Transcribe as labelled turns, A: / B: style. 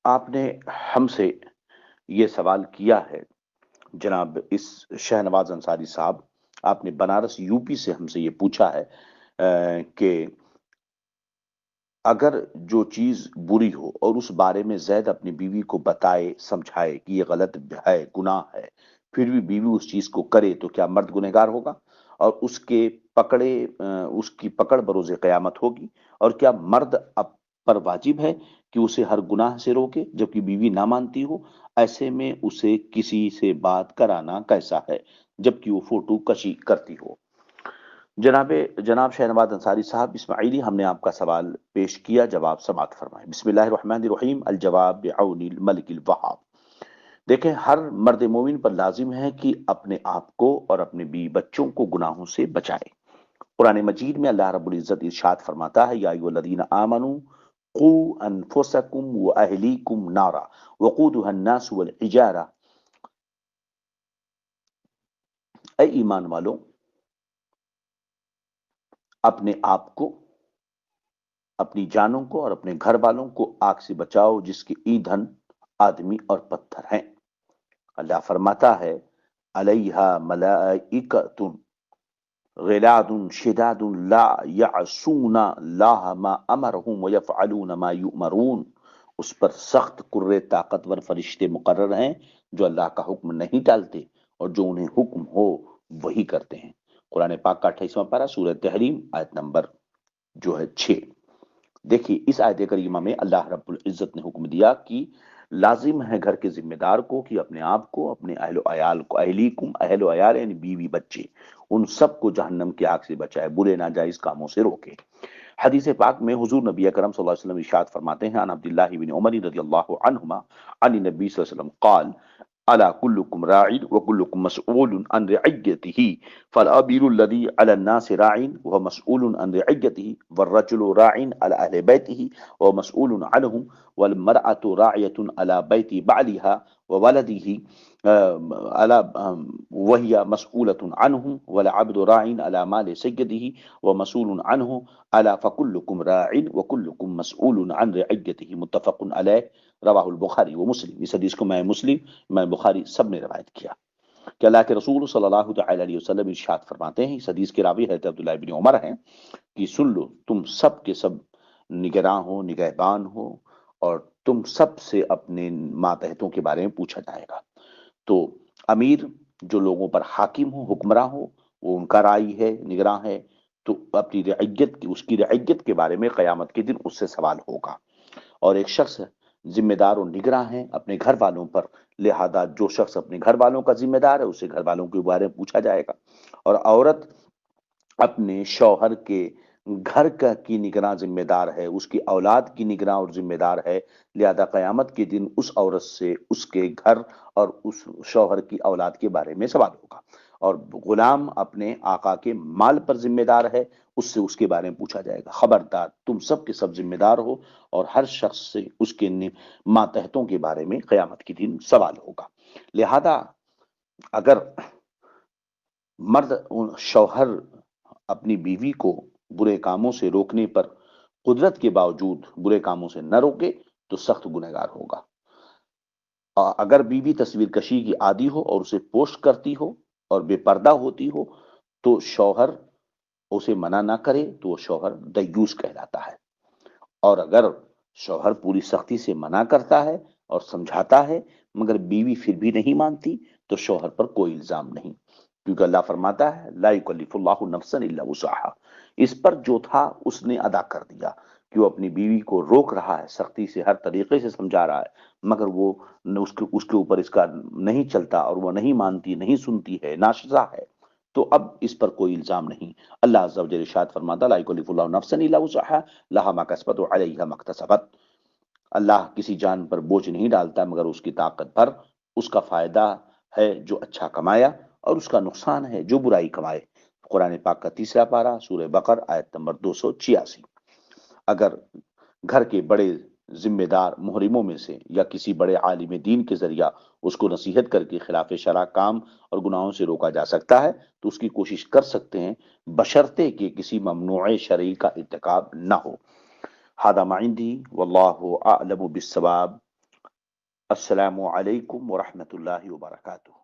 A: آپ نے ہم سے یہ سوال کیا ہے جناب اس شہنواز انصاری صاحب، آپ نے بنارس یو پی سے ہم سے یہ پوچھا ہے کہ اگر جو چیز بری ہو اور اس بارے میں زید اپنی بیوی کو بتائے سمجھائے کہ یہ غلط ہے، گناہ ہے، پھر بھی بیوی اس چیز کو کرے تو کیا مرد گنہگار ہوگا؟ اور اس کی پکڑ بروز قیامت ہوگی؟ اور کیا مرد پر واجب ہے کہ اسے ہر گناہ سے روکے جبکہ بیوی نہ مانتی ہو؟ ایسے میں اسے کسی سے بات کرانا کیسا ہے جبکہ وہ فوٹو کشی کرتی ہو؟ جناب شہنواز انصاری صاحب اسماعیلی، ہم نے آپ کا سوال پیش کیا، جواب سماعت فرمائیں۔ بسم اللہ الرحمن الرحیم، الجواب بعون الملک الوہاب۔ دیکھیں، ہر مرد مومن پر لازم ہے کہ اپنے آپ کو اور اپنے بیوی بچوں کو گناہوں سے بچائے۔ قرآن مجید میں اللہ رب العزت ارشاد فرماتا ہے، یا ایھا الذین آمنوا قوا انفسکم واہلیکم نارا وقودها الناس والحجارہ، اے ایمان والو، اپنے آپ کو، اپنی جانوں کو اور اپنے گھر والوں کو آگ سے بچاؤ جس کی ایندھن آدمی اور پتھر ہیں۔ اللہ فرماتا ہے، علیہا ملائکۃ غلاظ شداد لا یعصون اللہ ما امرہم ویفعلون ما یؤمرون۔ اس پر سخت کرے طاقتور فرشتے مقرر ہیں جو اللہ کا حکم نہیں ٹالتے اور جو انہیں حکم ہو وہی کرتے ہیں۔ قرآن پاک کا 28واں پارہ، سورہ تحریم، آیت نمبر 6۔ دیکھیے، اس آیت کریمہ میں اللہ رب العزت نے حکم دیا کہ لازم ہے گھر کے ذمہ دار کو کہ اپنے آپ کو، اپنے اہل و عیال کو، اہلیکم، اہل و عیال یعنی بیوی بچے، ان سب کو جہنم کی آگ سے بچائے، برے ناجائز کاموں سے روکے۔ حدیث پاک میں حضور نبی اکرم صلی اللہ علیہ وسلم ارشاد فرماتے ہیں، عن عبداللہ بن عمر رضی اللہ عنہما عن النبی صلی اللہ علیہ وسلم قال، الا كلكم راع وكلكم مسؤول عن رعيته فالامير الذي على الناس راع وهو مسؤول عن رعيته والرجل راع على اهل بيته وهو مسؤول عنهم والمرأة راعية على بيت بعلها وولده وهي مسؤولة عنه والعبد راع على مال سيده ومسؤول عنه الا فكلكم راع وكلكم مسؤول عن رعيته متفق علیہ، رواہ البخاری و مسلم۔ اس حدیث کو میں مسلم، میں بخاری سب نے روایت کیا کہ اللہ کے رسول صلی اللہ تعالی علیہ وسلم ارشاد فرماتے ہیں، اس حدیث کے راوی حضرت عبداللہ بن عمر ہیں، کہ سن لو، تم سب کے سب نگراں ہو، نگہبان ہو، اور تم سب سے اپنے ماتحتوں کے بارے میں پوچھا جائے گا۔ تو امیر جو لوگوں پر حاکم ہو، حکمراں ہو، وہ ان کا رائی ہے، نگراں ہے، تو اپنی رعیت کی، اس کی رعیت کے بارے میں قیامت کے دن اس سے سوال ہوگا۔ اور ایک شخص ذمہ دار و نگراں ہے اپنے گھر والوں پر، لہذا جو شخص اپنے گھر والوں کا ذمہ دار ہے اسے گھر والوں کے بارے میں پوچھا جائے گا۔ اور عورت اپنے شوہر کے گھر کا کی نگراں ذمہ دار ہے، اس کی اولاد کی نگراں اور ذمہ دار ہے، لہذا قیامت کے دن اس عورت سے اس کے گھر اور اس شوہر کی اولاد کے بارے میں سوال ہوگا۔ اور غلام اپنے آقا کے مال پر ذمہ دار ہے، اس سے اس کے بارے میں پوچھا جائے گا۔ خبردار، تم سب کے سب ذمہ دار ہو، اور ہر شخص سے اس کے ماتحتوں کے بارے میں قیامت کے دن سوال ہوگا۔ لہذا اگر شوہر اپنی بیوی کو برے کاموں سے روکنے پر قدرت کے باوجود برے کاموں سے نہ روکے تو سخت گنہگار ہوگا۔ اگر بیوی تصویر کشی کی عادی ہو اور اسے پوسٹ کرتی ہو اور بے پردہ ہوتی ہو تو شوہر اسے منع نہ کرے تو وہ شوہر دیوس کہلاتا ہے۔ اور اگر شوہر پوری سختی سے منع کرتا ہے اور سمجھاتا ہے مگر بیوی پھر بھی نہیں مانتی تو شوہر پر کوئی الزام نہیں، کیونکہ اللہ فرماتا ہے، لا یکلف اللہ نفسا الا وسعها، اس پر جو تھا اس نے ادا کر دیا، کہ وہ اپنی بیوی کو روک رہا ہے، سختی سے ہر طریقے سے سمجھا رہا ہے، مگر وہ اس کے اوپر اس کا نہیں چلتا اور وہ نہیں مانتی، نہیں سنتی ہے، ناشزا ہے، تو اب اس پر کوئی الزام نہیں۔ اللہ عز و جل ارشاد فرماتا، لا یکلف اللہ نفسا الا وسعها لها ما کسبت وعلیہا ما اکتسبت۔ اللہ کسی جان پر بوجھ نہیں ڈالتا مگر اس کی طاقت پر، اس کا فائدہ ہے جو اچھا کمایا اور اس کا نقصان ہے جو برائی کمائے۔ قرآن پاک کا 3 پارہ، سورہ بقر، آیت نمبر 286۔ اگر گھر کے بڑے ذمہ دار محرموں میں سے یا کسی بڑے عالم دین کے ذریعہ اس کو نصیحت کر کے خلاف شرع کام اور گناہوں سے روکا جا سکتا ہے تو اس کی کوشش کر سکتے ہیں، بشرطے کہ کسی ممنوع شرعی کا ارتکاب نہ ہو۔ ھذا ما عندی واللہ اعلم بالصواب، السلام علیکم ورحمۃ اللہ وبرکاتہ.